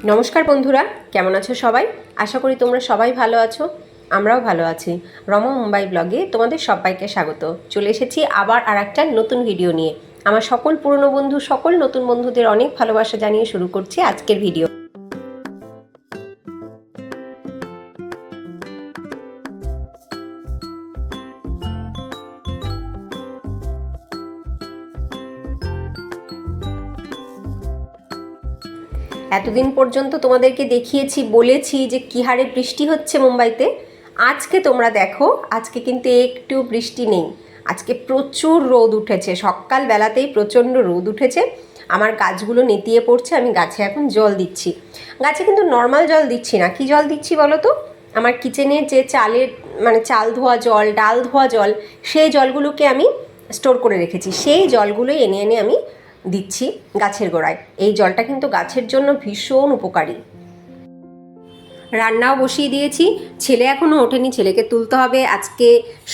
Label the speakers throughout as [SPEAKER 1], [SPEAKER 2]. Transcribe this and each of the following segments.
[SPEAKER 1] নমস্কার বন্ধুরা, কেমন আছো সবাই? আশা করি তোমরা সবাই ভালো আছো। আমরাও ভালো আছি। রমা মুম্বাই ব্লগে তোমাদের সবাইকে স্বাগত। চলে এসেছি আবার আর একটা নতুন ভিডিও নিয়ে। আমার সকল পুরনো বন্ধু, সকল নতুন বন্ধুদের অনেক ভালোবাসা জানিয়ে শুরু করছি আজকের ভিডিও। এতদিন পর্যন্ত তোমাদেরকে দেখিয়েছি, বলেছি যে কী হারে বৃষ্টি হচ্ছে মুম্বাইতে। আজকে তোমরা দেখো, আজকে কিন্তু একটু বৃষ্টি নেই। আজকে প্রচুর রোদ উঠেছে, সকালবেলাতেই প্রচণ্ড রোদ উঠেছে। আমার গাছগুলো নেতিয়ে পড়ছে, আমি গাছে এখন জল দিচ্ছি। গাছে কিন্তু নর্মাল জল দিচ্ছি না। কি জল দিচ্ছি বলো তো? আমার কিচেনের যে চালের চাল ধোয়া জল, ডাল ধোয়া জল, সেই জলগুলোকে আমি স্টোর করে রেখেছি। সেই জলগুলোই এনে এনে আমি দিচ্ছি গাছের গোড়ায়। এই জলটা কিন্তু গাছের জন্য ভীষণ উপকারী। রান্নাও বসিয়ে দিয়েছি। ছেলে এখনও ওঠেনি, ছেলেকে তুলতে হবে। আজকে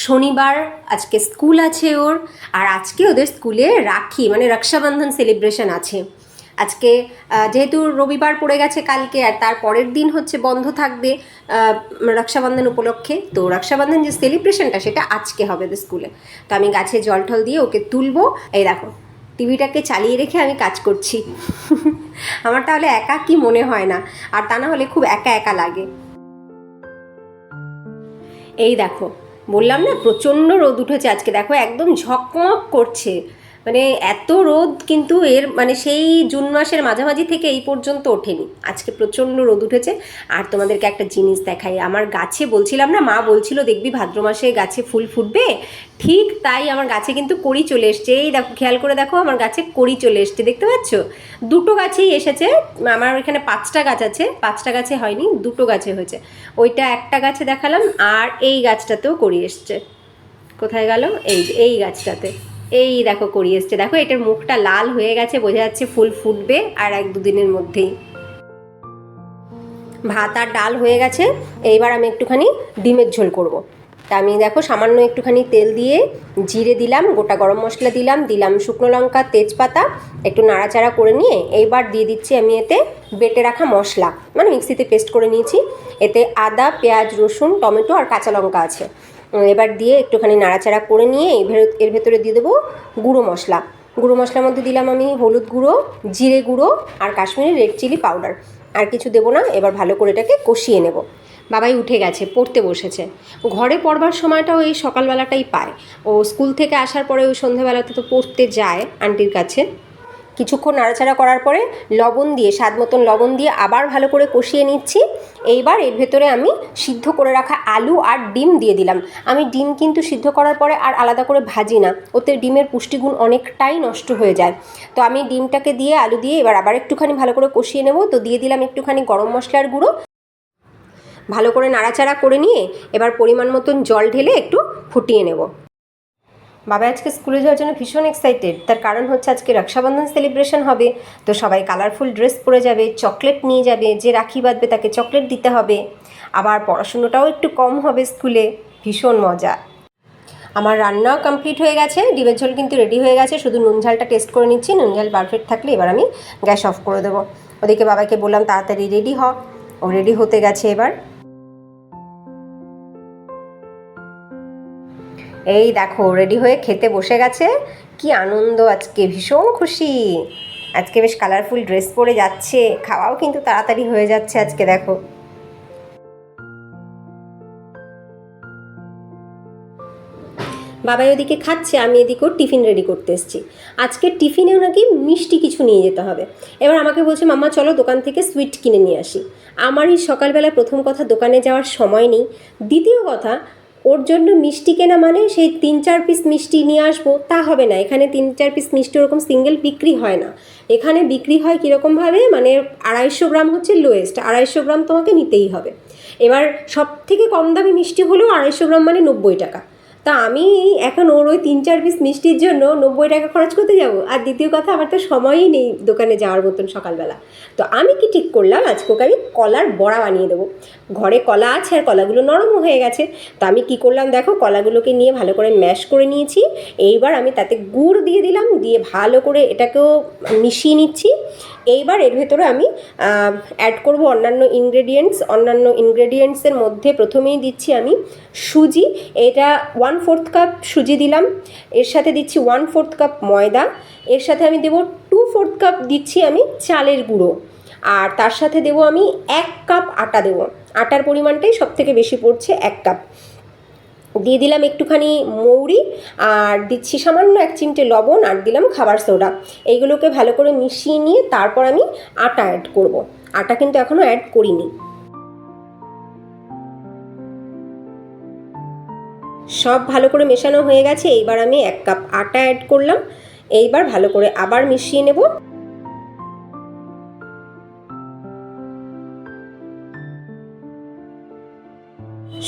[SPEAKER 1] শনিবার, আজকে স্কুল আছে ওর। আর আজকে ওদের স্কুলে রাখি রক্ষাবন্ধন সেলিব্রেশন আছে। আজকে যেহেতু রবিবার পড়ে গেছে কালকে, আর তার পরের দিন হচ্ছে বন্ধ থাকবে রক্ষাবন্ধন উপলক্ষে। তো রক্ষাবন্ধন যে সেলিব্রেশনটা সেটা আজকে হবে ওদের স্কুলে। তো আমি গাছে জল টল দিয়ে ওকে তুলবো। এই দেখো, টিভিটাকে চালিয়ে রেখে আমি কাজ করছি। আমার তাহলে একা কি মনে হয় না, আর তা না হলে খুব একা একা লাগে। এই দেখো, বললাম না প্রচণ্ড রোদ উঠেছে আজকে। দেখো একদম ঝকমক করছে। এত রোদ কিন্তু এর সেই জুন মাসের মাঝামাঝি থেকে এই পর্যন্ত ওঠেনি। আজকে প্রচণ্ড রোদ উঠেছে। আর তোমাদেরকে একটা জিনিস দেখাই, আমার গাছে বলছিলাম না, মা বলছিল দেখবি ভাদ্র মাসে গাছে ফুল ফুটবে। ঠিক তাই আমার গাছে কিন্তু কড়ি চলে এসছে। এই দেখো, খেয়াল করে দেখো, আমার গাছে কড়ি চলে এসছে, দেখতে পাচ্ছ? দুটো গাছেই এসেছে। আমার এখানে 5টা গাছ আছে, 5টা গাছে হয়নি, দুটো গাছে হয়েছে। ওইটা একটা গাছে দেখালাম, আর এই গাছটাতেও কড়ি এসছে। কোথায় গেল? এই গাছটাতে এই দেখো কড়ি এসছে। দেখো এটার মুখটা লাল হয়ে গেছে, বোঝা যাচ্ছে ফুল ফুটবে আর 1-2 দিনের মধ্যেই। ভাত আর ডাল হয়ে গেছে। এইবার আমি একটুখানি ডিমের ঝোল করব। তা আমি দেখো সামান্য একটুখানি তেল দিয়ে জিরে দিলাম, গোটা গরম মশলা দিলাম শুকনো লঙ্কা, তেজপাতা, একটু নাড়াচাড়া করে নিয়ে এইবার দিয়ে দিচ্ছি আমি এতে বেটে রাখা মশলা, মিক্সিতে পেস্ট করে নিয়েছি। এতে আদা, পেঁয়াজ, রসুন, টমেটো আর কাঁচা লঙ্কা আছে। এবার দিয়ে একটুখানি নাড়াচাড়া করে নিয়ে এর ভেতরে দিয়ে দেবো গুঁড়ো মশলা। গুঁড়ো মশলার মধ্যে দিলাম আমি হলুদ গুঁড়ো, জিরে গুঁড়ো আর কাশ্মীরি রেড চিলি পাউডার। আর কিছু দেবো না। এবার ভালো করে এটাকে কষিয়ে নেব। বাবাই উঠে গেছে, পড়তে বসেছে। ঘরে পড়বার সময়টাও এই সকালবেলাটাই পায়। ও স্কুল থেকে আসার পরে ওই সন্ধ্যেবেলাতে তো পড়তে যায় আন্টির কাছে। কিছুক্ষণ নাড়াচাড়া করার পরে লবণ দিয়ে, স্বাদ মতন লবণ দিয়ে আবার ভালো করে কষিয়ে নিচ্ছি। এইবার এর ভেতরে আমি সিদ্ধ করে রাখা আলু আর ডিম দিয়ে দিলাম। আমি ডিম কিন্তু সিদ্ধ করার পরে আর আলাদা করে ভাজি না, ওতে ডিমের পুষ্টিগুণ অনেকটাই নষ্ট হয়ে যায়। তো আমি ডিমটাকে দিয়ে, আলু দিয়ে এবার আবার একটুখানি ভালো করে কষিয়ে নেব। তো দিয়ে দিলাম একটুখানি গরম মশলার গুঁড়ো। ভালো করে নাড়াচাড়া করে নিয়ে এবার পরিমাণ মতন জল ঢেলে একটু ফুটিয়ে নেব। বাবা আজকে স্কুলে যাওয়ার জন্য ভীষণ এক্সাইটেড। তার কারণ হচ্ছে আজকে রক্ষাবন্ধন সেলিব্রেশন হবে। তো সবাই কালারফুল ড্রেস পরে যাবে, চকলেট নিয়ে যাবে, যে রাখি বাঁধবে তাকে চকলেট দিতে হবে। আবার পড়াশুনোটাও একটু কম হবে স্কুলে। ভীষণ মজা। আমার রান্নাও কমপ্লিট হয়ে গেছে। ডিমের ঝোল কিন্তু রেডি হয়ে গেছে, শুধু নুন ঝালটা টেস্ট করে নিচ্ছি। নুন ঝাল পারফেক্ট থাকলে এবার আমি গ্যাস অফ করে দেবো। ওদিকে বাবাকে বললাম তাড়াতাড়ি রেডি হ। ও রেডি হতে গেছে এবার। এই দেখো রেডি হয়ে খেতে বসে গেছে। কি আনন্দ আজকে, ভীষণ খুশি। আজকে বেশ কালারফুল ড্রেস পরে যাচ্ছে, খাওয়াও কিন্তু তাড়াতাড়ি হয়ে যাচ্ছে আজকে। দেখো বাবাই ওদিকে খাচ্ছে, আমি এদিকেও টিফিন রেডি করতে এসেছি। আজকে টিফিনেও নাকি মিষ্টি কিছু নিয়ে যেতে হবে। এবার আমাকে বলছে মাম্মা চলো দোকান থেকে সুইট কিনে নিয়ে আসি। আমারই সকালবেলা প্রথম কথা দোকানে যাওয়ার সময় নেই, দ্বিতীয় কথা ওর জন্য মিষ্টি কেনা সেই 3-4 পিস মিষ্টি নিয়ে আসবো তা হবে না। এখানে 3-4 পিস মিষ্টি ওরকম সিঙ্গেল বিক্রি হয় না। এখানে বিক্রি হয় কীরকমভাবে, 250 গ্রাম হচ্ছে লোয়েস্ট, 250 গ্রাম তোমাকে নিতেই হবে। এবার সব থেকে কম দামি মিষ্টি হলেও 250 গ্রাম 90 টাকা। তা আমি এখন ওর ওই 3-4 পিস মিষ্টির জন্য 90 টাকা খরচ করতে যাব? আর দ্বিতীয় কথা, আমার তো সময়ই নেই দোকানে যাওয়ার মতন সকালবেলা। তো আমি কি ঠিক করলাম, আজকে ওকে আমি কলার বড়া বানিয়ে দেবো। ঘরে কলা আছে আর কলাগুলো নরমও হয়ে গেছে। তো আমি কি করলাম দেখো, কলাগুলোকে নিয়ে ভালো করে ম্যাশ করে নিয়েছি। এইবার আমি তাতে গুড় দিয়ে দিলাম, দিয়ে ভালো করে এটাকেও মিশিয়ে নিচ্ছি। এইবার এর ভেতরে আমি অ্যাড করব অন্যান্য ইনগ্রেডিয়েন্টসের মধ্যে প্রথমেই দিচ্ছি আমি সুজি। এটা 1/4 কাপ সুজি দিলাম। এর সাথে দিচ্ছি 1/4 কাপ ময়দা। এর সাথে আমি দেবো 2/4 কাপ দিচ্ছি আমি চালের গুঁড়ো। আর তার সাথে দেবো আমি 1 কাপ আটা দেবো। আটার পরিমাণটাই সব থেকে বেশি পড়ছে, 1 কাপ। দিয়ে দিলাম একটুখানি মৌরি, আর দিচ্ছি সামান্য 1 চিমটে লবণ, আর দিলাম খাবার সোডা। এইগুলোকে ভালো করে মিশিয়ে নিয়ে তারপর আমি আটা অ্যাড করব। আটা কিন্তু এখনও অ্যাড করিনি। সব ভালো করে মেশানো হয়ে গেছে। এইবার আমি 1 কাপ আটা অ্যাড করলাম। এইবার ভালো করে আবার মিশিয়ে নেব।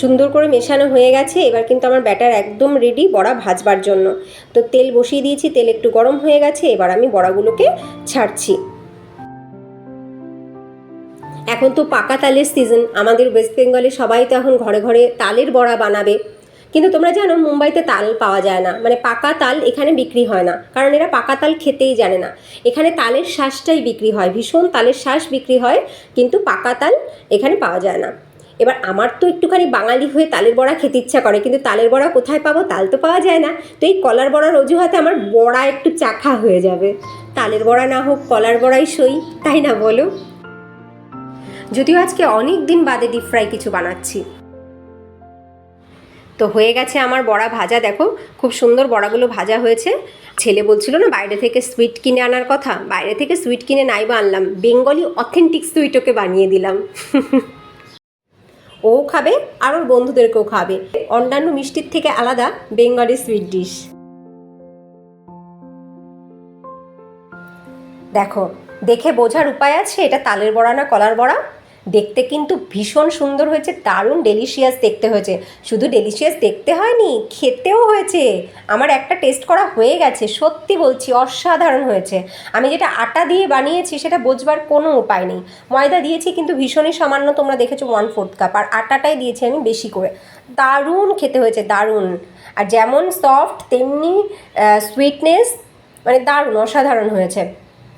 [SPEAKER 1] সুন্দর করে মেশানো হয়ে গেছে। এবার কিন্তু আমার ব্যাটার একদম রেডি বড়া ভাজবার জন্য। তো তেল বসিয়ে দিয়েছি, তেল একটু গরম হয়ে গেছে। এবার আমি বড়াগুলোকে ছাড়ছি। এখন তো পাকা তালের সিজন, আমাদের ওয়েস্ট বেঙ্গলে সবাই তো এখন ঘরে ঘরে তালের বড়া বানাবে। কিন্তু তোমরা জানো মুম্বাইতে তাল পাওয়া যায় না, মানে পাকা তাল এখানে বিক্রি হয় না, কারণ এরা পাকা তাল খেতেই জানে না। এখানে তালের শাঁসটাই বিক্রি হয়, ভীষণ তালের শাঁস বিক্রি হয়, কিন্তু পাকা তাল এখানে পাওয়া যায় না। এবার আমার তো একটুখানি বাঙালি হয়ে তালের বড়া খেতে ইচ্ছা করে, কিন্তু তালের বড়া কোথায় পাবো? তাল তো পাওয়া যায় না। তো এই কলার বড়ার অজুহাতে আমার বড়া একটু চাখা হয়ে যাবে। তালের বড়া না হোক, কলার বড়াই সই, তাই না বলো? যদিও আজকে অনেক দিন বাদে ডিপ ফ্রাই কিছু বানাচ্ছি। তো হয়ে গেছে আমার বড়া ভাজা। দেখো খুব সুন্দর বড়াগুলো ভাজা হয়েছে। ছেলে বলছিল না বাইরে থেকে সুইট কিনে আনার কথা, বাইরে থেকে সুইট কিনে নাই বা আনলাম, বেঙ্গলি অথেন্টিক সুইট ওকে বানিয়ে দিলাম। ও খাবে আর ওর বন্ধুদেরকেও খাবে। অন্যান্য মিষ্টির থেকে আলাদা বেঙ্গলি সুইট ডিশ। দেখো, দেখে বোঝার উপায় আছে এটা তালের বড়া না কলার বড়া? দেখতে কিন্তু ভীষণ সুন্দর হয়েছে, দারুণ ডেলিশিয়াস দেখতে হয়েছে। শুধু ডেলিশিয়াস দেখতে হয়নি, খেতেও হয়েছে। আমার একটা টেস্ট করা হয়ে গেছে, সত্যি বলছি অসাধারণ হয়েছে। আমি যেটা আটা দিয়ে বানিয়েছি সেটা বোঝবার কোনো উপায় নেই। ময়দা দিয়েছি কিন্তু ভীষণই সামান্য, তোমরা দেখেছো 1/4 কাপ, আর আটাটাই দিয়েছি আমি বেশি করে। দারুণ খেতে হয়েছে, দারুণ। আর যেমন সফট তেমনি সুইটনেস, মানে দারুণ অসাধারণ হয়েছে।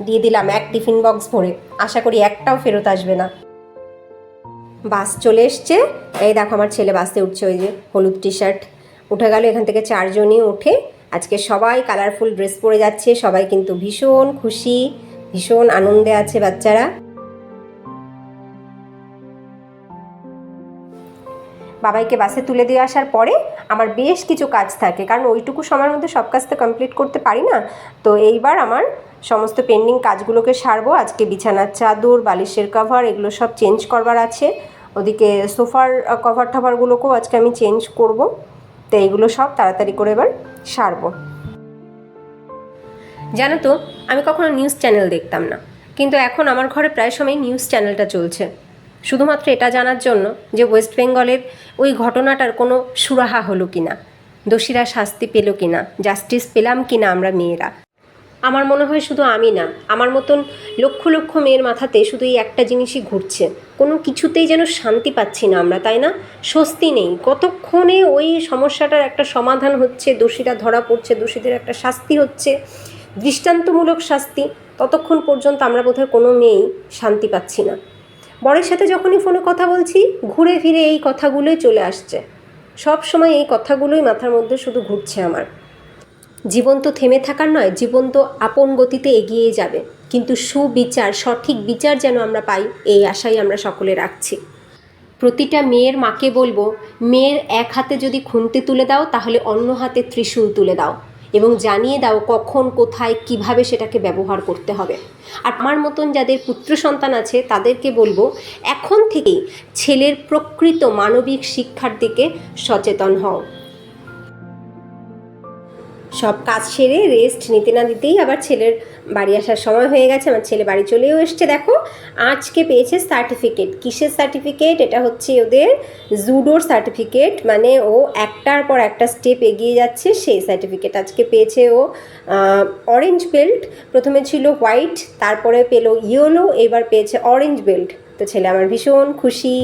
[SPEAKER 1] দিয়ে দিলাম 1 টিফিন বক্স ভরে, আশা করি একটাও ফেরত আসবে না। বাস চলে এসছে, এই দেখো আমার ছেলে বাসে উঠছে, ওই যে হলুদ টি শার্ট উঠে গেল। এখান থেকে 4 জনই উঠে আজকে সবাই কালারফুল ড্রেস পরে যাচ্ছে। সবাই কিন্তু ভীষণ খুশি, ভীষণ আনন্দে আছে বাচ্চারা। বাবাইকে বাসে তুলে দিয়ে আসার পরে আমার বেশ কিছু কাজ থাকে, কারণ ওইটুকু সময়ের মধ্যে সব কাজ তো কমপ্লিট করতে পারি না। তো এইবার আমার সমস্ত পেন্ডিং কাজগুলোকে সারবো। আজকে বিছানার চাদর, বালিশের কভার এগুলো সব চেঞ্জ করবার আছে। ওদিকে সোফার কভার টভারগুলোকেও আজকে আমি চেঞ্জ করব। তো এইগুলো সব তাড়াতাড়ি করে এবার সারবো। জানো তো, আমি কখনো নিউজ চ্যানেল দেখতাম না, কিন্তু এখন আমার ঘরে প্রায় সময় নিউজ চ্যানেলটা চলছে, শুধুমাত্র এটা জানার জন্য যে ওয়েস্ট বেঙ্গলের ওই ঘটনাটার কোনো সুরাহা হলো কিনা, দোষীরা শাস্তি পেল কিনা, জাস্টিস পেলাম কিনা আমরা মেয়েরা। আমার মনে হয় শুধু আমি না, আমার মতন লক্ষ লক্ষ মেয়ের মাথাতে শুধু এই একটা জিনিসই ঘুরছে, কোনো কিছুতেই যেন শান্তি পাচ্ছি না আমরা, তাই না? স্বস্তি নেই। কতক্ষণে ওই সমস্যাটার একটা সমাধান হচ্ছে, দোষীরা ধরা পড়ছে, দোষীদের একটা শাস্তি হচ্ছে, দৃষ্টান্তমূলক শাস্তি, ততক্ষণ পর্যন্ত আমরা বোধহয় কোনো মেয়েই শান্তি পাচ্ছি না। বরের সাথে যখনই ফোনে কথা বলছি, ঘুরে ফিরে এই কথাগুলোই চলে আসছে। সব সময় এই কথাগুলোই মাথার মধ্যে শুধু ঘুরছে আমার। জীবন তো থেমে থাকার নয়, জীবন তো আপন গতিতে এগিয়ে যাবে, কিন্তু সুবিচার, সঠিক বিচার যেন আমরা পাই, এই আশাই আমরা সকলে রাখছি। প্রতিটা মেয়ের মাকে বলবো, মেয়ের এক হাতে যদি খুন্তি তুলে দাও, তাহলে অন্য হাতে ত্রিশূল তুলে দাও, এবং জানিয়ে দাও কখন, কোথায়, কিভাবে সেটাকে ব্যবহার করতে হবে। আর আমার মতন যাদের পুত্র সন্তান আছে তাদেরকে বলবো, এখন থেকেই ছেলের প্রকৃত মানবিক শিক্ষার দিকে সচেতন হও। সব কাজ সেরে রেস্ট নিতে না দিতেই আবার ছেলের বাড়ি আসার সময় হয়ে গেছে। আমার ছেলে বাড়ি চলেও এসছে। দেখো আজকে পেয়েছে সার্টিফিকেট। কিসের সার্টিফিকেট? এটা হচ্ছে ওদের জুডোর সার্টিফিকেট, মানে ও একটার পর একটা স্টেপ এগিয়ে যাচ্ছে সেই সার্টিফিকেট আজকে পেয়েছে ও। অরেঞ্জ বেল্ট, প্রথমে ছিল হোয়াইট, তারপরে পেলো ইয়েলো, এবার পেয়েছে অরেঞ্জ বেল্ট। তো ছেলে আমার ভীষণ খুশি,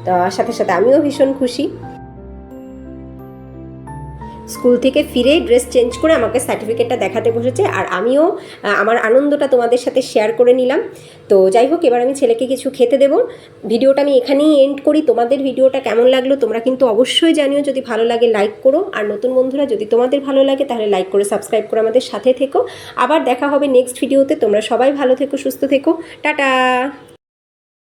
[SPEAKER 1] তার সাথে সাথে আমিও ভীষণ খুশি। স্কুল থেকে ফিরে ড্রেস চেঞ্জ করে আমাকে সার্টিফিকেটটা দেখাতে বসেছে, আর আমিও আমার আনন্দটা তোমাদের সাথে শেয়ার করে নিলাম। তো যাই হোক, এবার আমি ছেলেকে কিছু খেতে দেবো। ভিডিওটা আমি এখানেই এন্ড করি। তোমাদের ভিডিওটা কেমন লাগলো তোমরা কিন্তু অবশ্যই জানিও। যদি ভালো লাগে লাইক করো, আর নতুন বন্ধুরা যদি তোমাদের ভালো লাগে তাহলে লাইক করে সাবস্ক্রাইব করে আমাদের সাথে থেকো। আবার দেখা হবে নেক্সট ভিডিওতে। তোমরা সবাই ভালো থেকো, সুস্থ থেকো, টাটা।